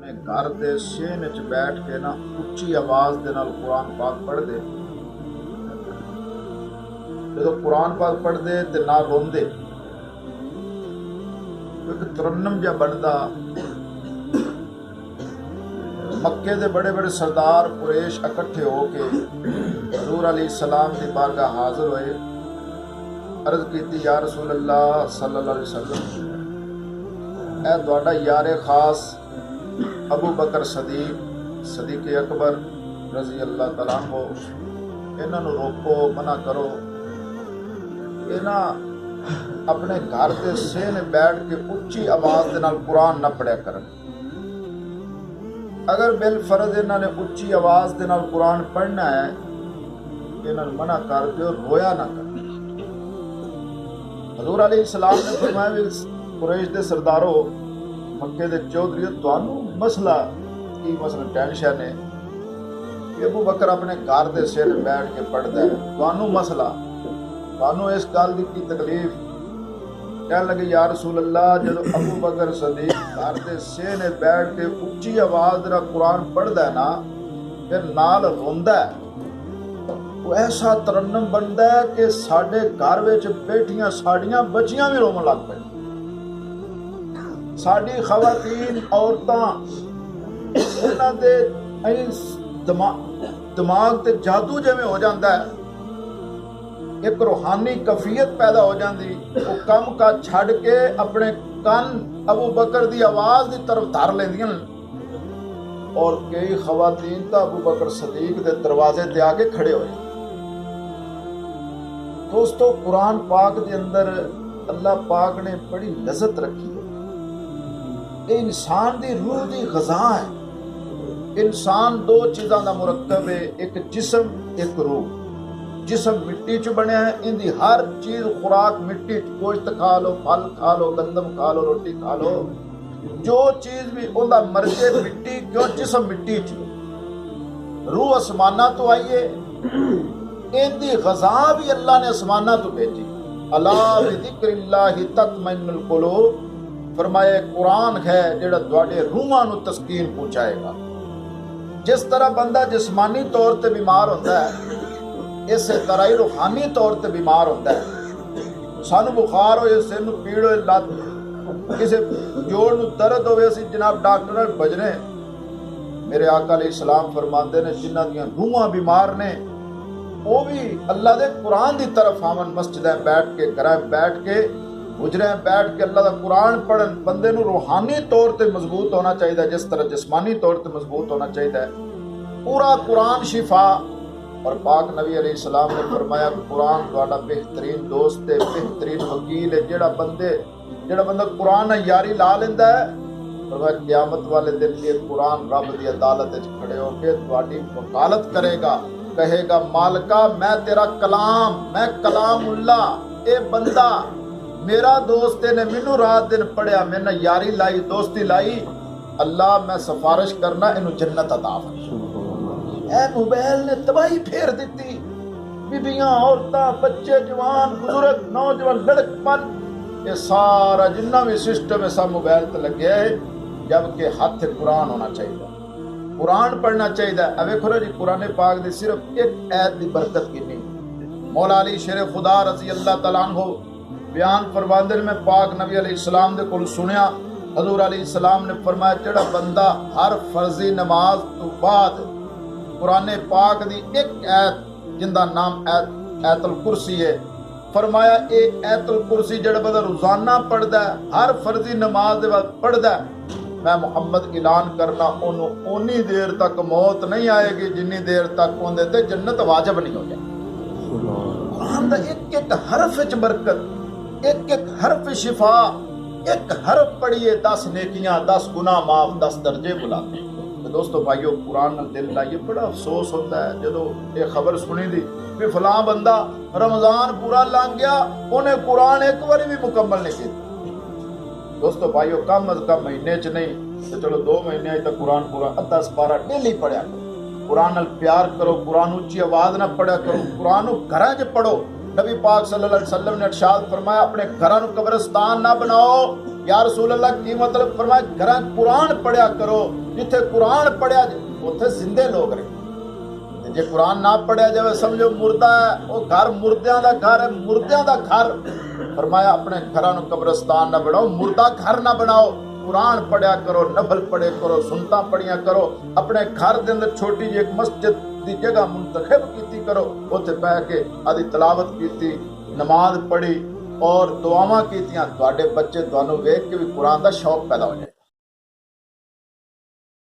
اپنے گھر دے شین وچ بیٹھ کے نا اچھی آواز دے نال قرآن پاک پڑھ دے، جدو قرآن پاک پڑھ دے تے نہ روندے، ایک ترنم جا بندا۔ مکے دے بڑے بڑے سردار قریش اکٹھے ہو کے حضور علیہ السلام دی بارگاہ حاضر ہوئے، عرض کیتی یا رسول اللہ صلی اللہ علیہ وسلم، اے تہاڈا یار خاص ابو بکر صدیق اکبر رضی اللہ تعالیٰ عنہ، انہاں نوں روکو، منع کرو، انہاں اپنے گھر دے سہنے بیٹھ کے اچھی آواز دے نال قرآن نہ پڑھیا کرن۔ اگر بالفرض انہاں نے اچھی آواز دے نال قرآن پڑھنا ہے، انہاں نوں منع کر دیو، رویا نہ کر۔ حضور علیہ السلام نے فرمایا بھی قریش دے سردارو، مکے دے چودھریو، تانوں مسئلہ کی مسئلہ ٹینشن ہے کہ ابو بکر اپنے گھر دے سر بیٹھ کے پڑھدا ہے، تانوں مسئلہ، تانوں اس گل دی کی تکلیف؟ کہنے لگے یا رسول اللہ، جب ابو بکر صدیق گھر دے سہنے بیٹھ کے اچھی آواز دا قرآن پڑھدا ہے نا، پھر نال روندا ہے، وہ ایسا ترنم بندا ہے کہ ساڈے گھر وچ بیٹھیاں ساڈیاں بچیاں بھی روون لگ پئی، ساڈی خواتین عورتاں انہاں دے دماغ تے جادو جویں ہو جاندا ہے، ایک روحانی کیفیت پیدا ہو جاندی، وہ کم کا چھڈ کے اپنے کن ابو بکر دی آواز دی طرف دھر لیندیاں، اور کئی خواتین تو ابو بکر صدیق دے دروازے تے آ کے کھڑے ہوئے۔ دوستو، قرآن پاک دے اندر اللہ پاک نے بڑی لذت رکھی ہے، یہ انسان دی روح دی غذا ہے۔ انسان دو چیزاں دا مرکب ہے، ایک جسم ایک روح۔ جسم مٹی چ بنیا ہے، ان دی ہر چیز خوراک مٹی چ، گوشت کھا لو، پھل کھا لو، گندم کھا لو، روٹی کھا لو، جو چیز بھی اوندا مرجے مٹی، کیوں؟ جسم مٹی چ۔ روح آسمانہ تو آئیے، ان دی غذا بھی اللہ نے آسمانہ تو بھیجی۔ الا بذکر اللہ تطمئن القلوب، فرمایا قرآن ہے جڑا تواڈے روحاں نو تسکین پہنچائے گا۔ جس طرح بندہ جسمانی طور تے بیمار ہوتا ہے، اسی طرح ہی روحانی طور تے بیمار ہوتا ہے۔ سانو بخار ہوئے، سر نو پیڑ ہوئے، لت کسی جوڑ نو درد ہوئے، اسی جناب ڈاکٹر نال بجنے۔ میرے آقا علیہ السلام فرماندے نے جنہ دیاں روحاں بیمار نے، وہ بھی اللہ دے قرآن دی طرف آون، مسجدیں بیٹھ کے، گھراں بیٹھ کے، حجریں بیٹھ کے اللہ دا قرآن پڑھن۔ بندے نو روحانی طور تے مضبوط ہونا چاہیے، جس طرح جسمانی طور تے مضبوط ہونا چاہیے۔ پورا قرآن شفا، اور پاک نبی علیہ السلام نے فرمایا قرآن تہاڈا بہترین دوست ہے، بہترین وکیل ہے۔ جڑا بندہ قرآن نال یاری لا لیندا ہے، فرمایا قیامت والے دن یہ قرآن رب دی عدالت وچ کھڑے ہو کے تہاڈی وکالت کرے گا، کہے گا مالکا میں تیرا کلام، میں کلام اللہ، اے بندہ میرا دوست نے مینوں رات دن پڑھیا، میں نے یاری لائی، دوستی لائی، اللہ میں سفارش کرنا اینو جنت عطا فرما۔ اے موبائل نے تباہی پھیر دیتی، بیبیاں، عورتاں، بچے، جوان، بزرگ، نوجوان، لڑکپن، یہ سارا جنہ بھی سسٹم ہے سب موبائل تے لگے ہے، جبکہ ہاتھ قرآن ہونا چاہیے، قرآن پڑھنا چاہیے۔ اب دیکھو جی قرآن پاک دی صرف ایک آیت دی برکت کتنی۔ مولا علی شیر خدا رضی اللہ تعالیٰ عنہ بیان فرماندے، میں پاک نبی علیہ السلام دے کول سنیا، حضور علیہ السلام نے فرمایا جڑا بندہ ہر فرضی نماز تو بعد قرآن پاک دی ایک آیت، جن دا نام آیت الکرسی ہے، فرمایا اے آیت الکرسی جڑا بندہ روزانہ پڑھدا ہے، ہر فرضی نماز دے بعد پڑھدا ہے، میں محمد اعلان کرنا انہوں اونی دیر تک موت نہیں آئے گی جنی دیر تک اندے تے جنت واجب نہیں ہو جائے۔ قرآن دا ایک ایک حرف وچ برکت، ایک ایک حرف شفا، ایک حرف پڑھیے 10 نیکیاں، 10 گناہ معاف، 10 درجے بلاتے۔ دوستو بھائیو، قرآن نال دل لائیے، بڑا افسوس ہوتا ہے جدو یہ خبر سنی دی کہ فلاں بندہ رمضان پورا لنگ گیا، انہیں قرآن ایک باری بھی مکمل نہیں کیا۔ دوستو بھائیو، کم از کم مہینے چ نہیں تو چلو 2 مہینے تک قرآن پورا ادھا سپارہ ڈیلی پڑھیا کرو، قرآن نال پیار کرو، قرآن اچھی آواز نہ پڑھیا کرو، قرآن گھراں چ پڑھو۔ نبی پاک صلی اللہ علیہ وسلم نے ارشاد فرمایا اپنے گھراں قبرستان نہ بناؤ۔ یا رسول اللہ کی مطلب؟ فرمایا گھراں قرآن پڑھیا کرو، ਜਿੱਥੇ ਕੁਰਾਨ ਪੜਿਆ ਉੱਥੇ ਜ਼ਿੰਦੇ ਲੋਕ ਰਹੇ। ਤੇ ਜੇ ਕੁਰਾਨ ਨਾ ਪੜਿਆ ਜਾਵੇ ਸਮਝੋ ਮੁਰਦਾ ਹੈ, ਉਹ ਘਰ ਮੁਰਦਿਆਂ ਦਾ ਘਰ ਹੈ, ਮੁਰਦਿਆਂ ਦਾ ਘਰ। ਫਰਮਾਇਆ ਆਪਣੇ ਘਰਾਂ ਨੂੰ ਕਬਰਸਤਾਨ ਨਾ ਬਣਾਓ, ਮੁਰਦਾ ਘਰ ਨਾ ਬਣਾਓ। ਕੁਰਾਨ ਪੜਿਆ ਕਰੋ, ਨਫਲ ਪੜਿਆ ਕਰੋ, ਸੁਨਤਾਂ ਪੜੀਆਂ ਕਰੋ। ਆਪਣੇ ਘਰ ਦੇ ਅੰਦਰ ਛੋਟੀ ਜਿਹੀ ਇੱਕ ਮਸਜਿਦ ਦੀ ਜਗ੍ਹਾ ਮੁੰਤਖਬ ਕੀਤੀ ਕਰੋ, ਉੱਥੇ ਬਹਿ ਕੇ ਆਦੀ ਤਲਾਵਤ ਕੀਤੀ, ਨਮਾਜ਼ ਪੜ੍ਹੀ ਔਰ ਦੁਆਵਾਂ ਕੀਤੀਆਂ। ਤੁਹਾਡੇ ਬੱਚੇ ਤੁਹਾਨੂੰ ਵੇਖ ਕੇ ਵੀ ਕੁਰਾਨ ਦਾ ਸ਼ੌਕ ਪੈਦਾ ਹੋ ਜਾਏ।